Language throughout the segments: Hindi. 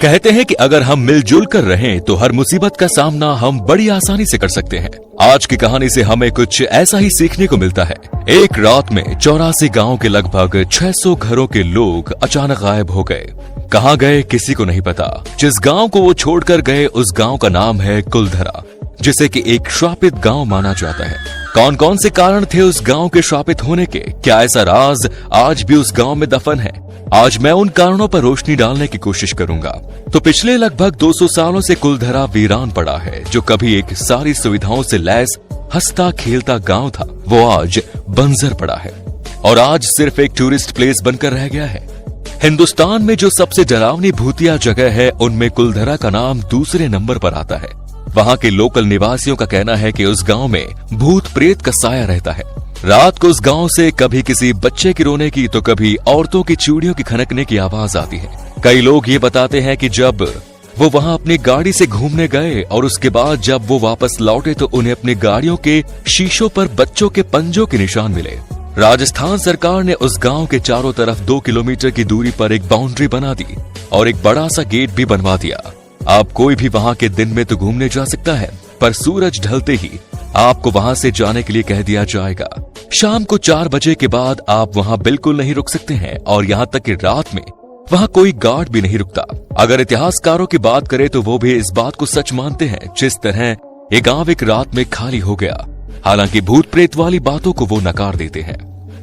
कहते हैं कि अगर हम मिलजुल कर रहें तो हर मुसीबत का सामना हम बड़ी आसानी से कर सकते हैं। आज की कहानी से हमें कुछ ऐसा ही सीखने को मिलता है। एक रात में 84 गांव के लगभग 600 घरों के लोग अचानक गायब हो गए। कहां गए किसी को नहीं पता। जिस गांव को वो छोड़कर गए उस गांव का नाम है कुलधरा, जिसे कि एक श्रापित गांव माना जाता है। कौन कौन से कारण थे उस गांव के श्रापित होने के? क्या ऐसा राज आज भी उस गांव में दफन है? आज मैं उन कारणों पर रोशनी डालने की कोशिश करूंगा। तो पिछले लगभग 200 सालों से कुलधरा वीरान पड़ा है। जो कभी एक सारी सुविधाओं से लैस हंसता खेलता गांव था, वो आज बंजर पड़ा है और आज सिर्फ एक टूरिस्ट प्लेस बनकर रह गया है। हिंदुस्तान में जो सबसे डरावनी भूतिया जगह है, उनमें कुलधरा का नाम दूसरे नंबर पर आता है। वहां के लोकल निवासियों का कहना है कि उस गांव में भूत प्रेत का साया रहता है। रात को उस गांव से कभी किसी बच्चे की रोने की तो कभी औरतों की चूड़ियों की खनकने की आवाज आती है। कई लोग ये बताते हैं कि जब वो वहां अपनी गाड़ी से घूमने गए और उसके बाद जब वो वापस लौटे तो उन्हें अपनी गाड़ियों के शीशों पर बच्चों के पंजों के निशान मिले। राजस्थान सरकार ने उस गांव के चारों तरफ 2 किलोमीटर की दूरी पर एक बाउंड्री बना दी और एक बड़ा सा गेट भी बनवा दिया। आप कोई भी वहां के दिन में तो घूमने जा सकता है, पर सूरज ढलते ही आपको वहां से जाने के लिए कह दिया जाएगा। शाम को 4 बजे के बाद आप वहां बिल्कुल नहीं रुक सकते हैं और यहाँ तक कि रात में वहां कोई गार्ड भी नहीं रुकता। अगर इतिहासकारों की बात करें तो वो भी इस बात को सच मानते हैं जिस तरह ये गांव एक रात में खाली हो गया। हालांकि भूत प्रेत वाली बातों को वो नकार देते हैं।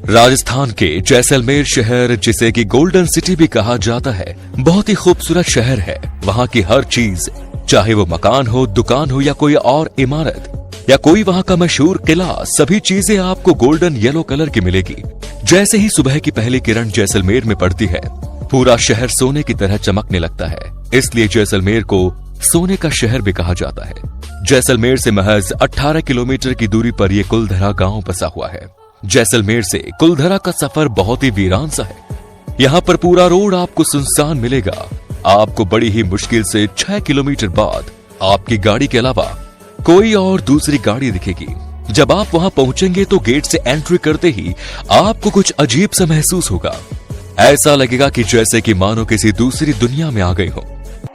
राजस्थान के जैसलमेर शहर, जिसे कि गोल्डन सिटी भी कहा जाता है, बहुत ही खूबसूरत शहर है। वहां की हर चीज, चाहे वो मकान हो, दुकान हो या कोई और इमारत या कोई वहां का मशहूर किला, सभी चीजें आपको गोल्डन येलो कलर की मिलेगी। जैसे ही सुबह की पहली किरण जैसलमेर में पड़ती है, पूरा शहर सोने की तरह चमकने लगता है। इसलिए जैसलमेर को सोने का शहर भी कहा जाता है। जैसलमेर से महज 18 किलोमीटर की दूरी पर यह कुलधरा गांव बसा हुआ है। जैसलमेर से कुलधरा का सफर बहुत ही वीरान सा है। यहाँ पर पूरा रोड आपको सुनसान मिलेगा। आपको बड़ी ही मुश्किल से 6 किलोमीटर बाद आपकी गाड़ी के अलावा कोई और दूसरी गाड़ी दिखेगी। जब आप वहां पहुंचेंगे तो गेट से एंट्री करते ही आपको कुछ अजीब सा महसूस होगा। ऐसा लगेगा कि जैसे कि मानो किसी दूसरी दुनिया में आ गए हो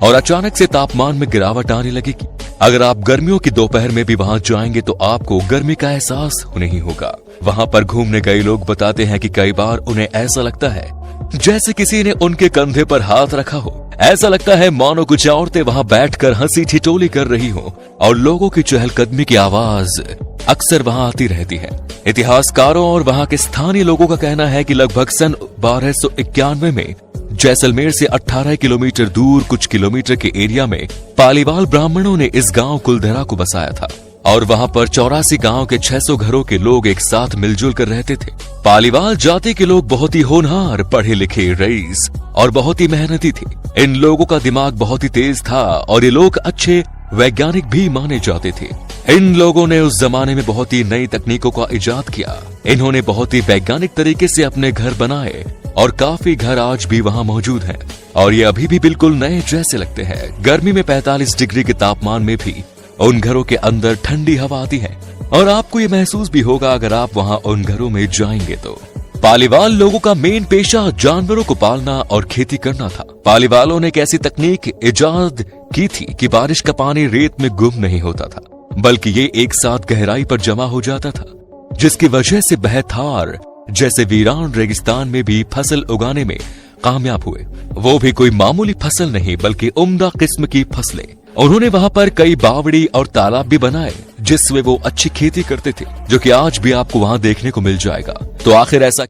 और अचानक से तापमान में गिरावट आने लगेगी। अगर आप गर्मियों की दोपहर में भी वहां जाएंगे तो आपको गर्मी का एहसास नहीं होगा। वहां पर घूमने गए लोग बताते हैं कि कई बार उन्हें ऐसा लगता है जैसे किसी ने उनके कंधे पर हाथ रखा हो। ऐसा लगता है मानो कुछ औरतें वहां बैठकर हंसी ठिठोली कर रही हो और लोगों की चहलकदमी की आवाज अक्सर वहां आती रहती है। इतिहासकारों और वहां के स्थानीय लोगों का कहना है कि लगभग सन 1291 में जैसलमेर से 18 किलोमीटर दूर कुछ किलोमीटर के एरिया में पालीवाल ब्राह्मणों ने इस गांव कुलधरा को बसाया था और वहां पर 84 गांव के 600 घरों के लोग एक साथ मिलजुल कर रहते थे। पालीवाल जाति के लोग बहुत ही होनहार, पढ़े लिखे, रईस और बहुत ही मेहनती थे। इन लोगों का दिमाग बहुत ही तेज था और ये लोग अच्छे वैज्ञानिक भी माने जाते थे। इन लोगों ने उस जमाने में बहुत ही नई तकनीकों का इजाद किया। इन्होंने बहुत ही वैज्ञानिक तरीके से अपने घर बनाए और काफी घर आज भी वहां मौजूद हैं और ये अभी भी बिल्कुल नए जैसे लगते हैं। गर्मी में 45 डिग्री के तापमान में भी उन घरों के अंदर ठंडी हवा आती है और आपको ये महसूस भी होगा अगर आप वहां उन घरों में जाएंगे तो। पालीवाल लोगों का मेन पेशा जानवरों को पालना और खेती करना था। पालीवालों ने एक ऐसी तकनीक इजाद की थी कि बारिश का पानी रेत में गुम नहीं होता था, बल्कि ये एक साथ गहराई पर जमा हो जाता था, जिसकी वजह से बहथार जैसे वीरान रेगिस्तान में भी फसल उगाने में कामयाब हुए। वो भी कोई मामूली फसल नहीं बल्कि उम्दा किस्म की फसलें। उन्होंने वहां पर कई बावड़ी और तालाब भी बनाए जिसमें वो अच्छी खेती करते थे, जो कि आज भी आपको वहां देखने को मिल जाएगा। तो आखिर ऐसा